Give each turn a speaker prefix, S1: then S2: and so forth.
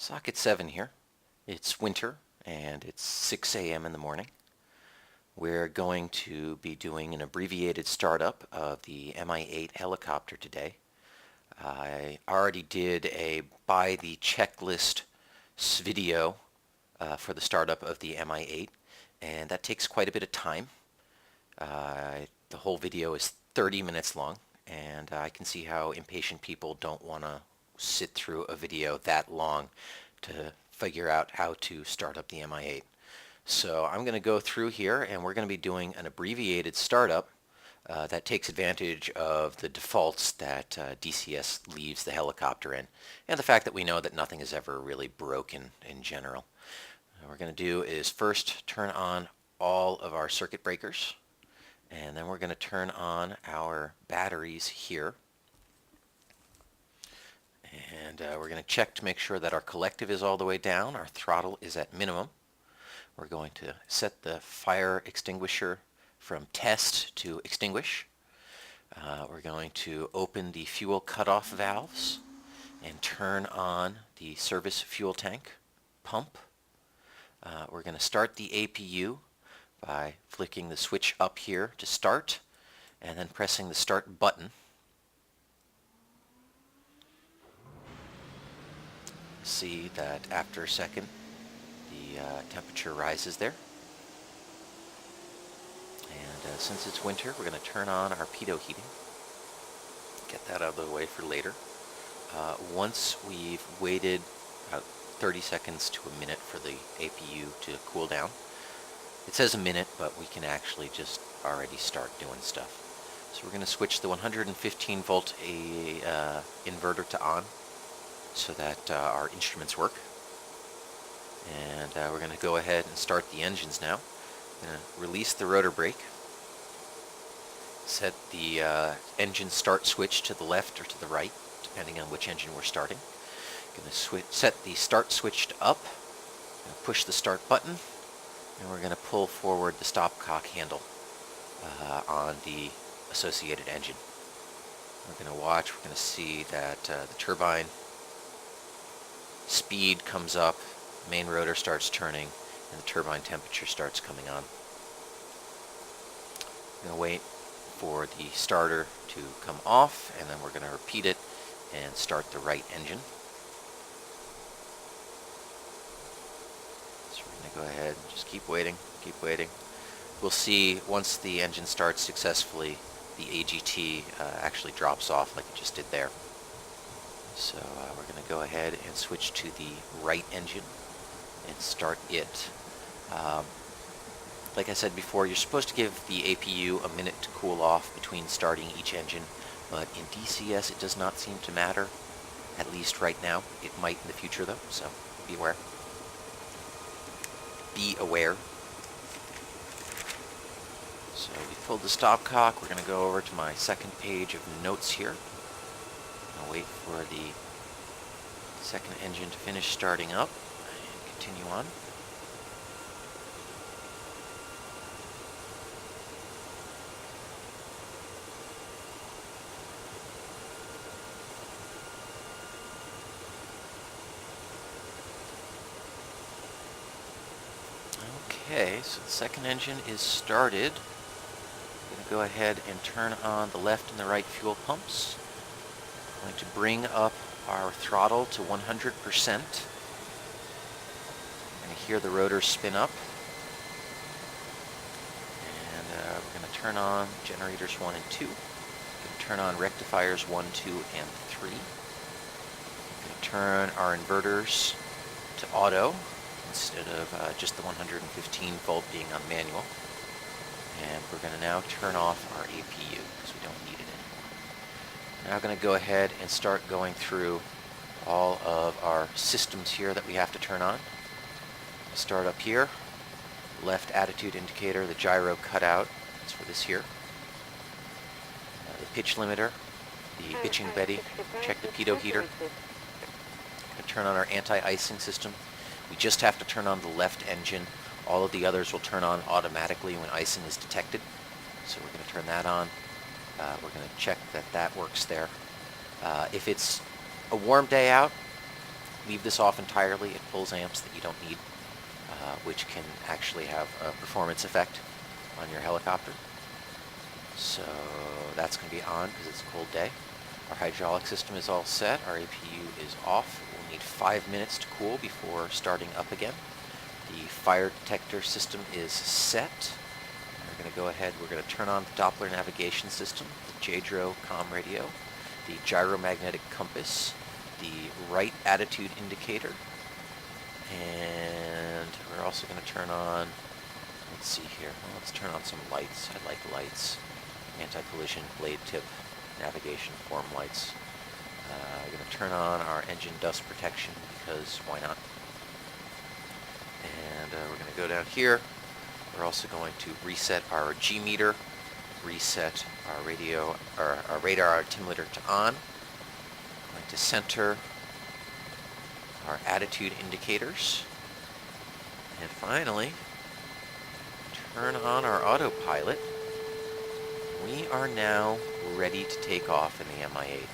S1: Socket 7 here. It's winter and it's 6 a.m. in the morning. We're going to be doing an abbreviated startup of the MI-8 helicopter today. I already did a by the checklist video for the startup of the MI-8, and that takes quite a bit of time. The whole video is 30 minutes long, and I can see how impatient people don't want to sit through a video that long to figure out how to start up the MI-8. So I'm going to go through here, and we're going to be doing an abbreviated startup that takes advantage of the defaults that DCS leaves the helicopter in, and the fact that we know that nothing is ever really broken in general. What we're going to do is first turn on all of our circuit breakers, and then we're going to turn on our batteries here. And we're going to check to make sure that our collective is all the way down, our throttle is at minimum. We're going to set the fire extinguisher from test to extinguish. We're going to open the fuel cutoff valves and turn on the service fuel tank pump. We're going to start the APU by flicking the switch up here to start and then pressing the start button. See that after a second the temperature rises there, and since it's winter we're going to turn on our pitot heating, get that out of the way for later. Once we've waited about 30 seconds to a minute for the APU to cool down, it says a minute but we can actually just already start doing stuff. So we're going to switch the 115 volt inverter to on so that our instruments work. And we're going to go ahead and start the engines now. I'm going to release the rotor brake, set the engine start switch to the left or to the right, depending on which engine we're starting. Going to set the start switch to up, push the start button, and we're going to pull forward the stopcock handle on the associated engine. We're going to watch, we're going to see that the turbine speed comes up, main rotor starts turning, and the turbine temperature starts coming on. I'm going to wait for the starter to come off, and then we're going to repeat it and start the right engine. So we're going to go ahead and just keep waiting, keep waiting. We'll see once the engine starts successfully, the AGT actually drops off like it just did there. So we're going to go ahead and switch to the right engine and start it. Like I said before, you're supposed to give the APU a minute to cool off between starting each engine, but in DCS it does not seem to matter, at least right now. It might in the future though, so be aware. Be aware. So we pulled the stopcock. We're going to go over to my second page of notes here. I'll wait for the second engine to finish starting up and continue on. Okay, so the second engine is started. I'm going to go ahead and turn on the left and the right fuel pumps. I'm going to bring up our throttle to 100%. You're going to hear the rotors spin up. And we're going to turn on generators 1 and 2. We're going to turn on rectifiers 1, 2, and 3. We're going to turn our inverters to auto instead of just the 115 volt being on manual. And we're going to now turn off our APU because we don't need it anymore. Now I'm going to go ahead and start going through all of our systems here that we have to turn on. Start up here, left attitude indicator, the gyro cutout, that's for this here. The pitch limiter, the pitching Betty, check the pitot heater. Turn on our anti-icing system. We just have to turn on the left engine. All of the others will turn on automatically when icing is detected. So we're going to turn that on. We're going to check that that works there. If it's a warm day out, leave this off entirely, it pulls amps that you don't need, which can actually have a performance effect on your helicopter. So that's going to be on because it's a cold day. Our hydraulic system is all set. Our APU is off. We'll need 5 minutes to cool before starting up again. The fire detector system is set. We're going to go ahead, we're going to turn on the Doppler navigation system, the JDRO comm radio, the gyromagnetic compass, the right attitude indicator, and we're also going to turn on, let's see here, well, let's turn on some lights. I like lights. Anti-collision, blade tip, navigation, form lights. We're going to turn on our engine dust protection because why not? And we're going to go down here. We're also going to reset our G meter, reset our radio, our radar altimeter to on. Going to center our attitude indicators. And finally, turn on our autopilot. We are now ready to take off in the MI-8.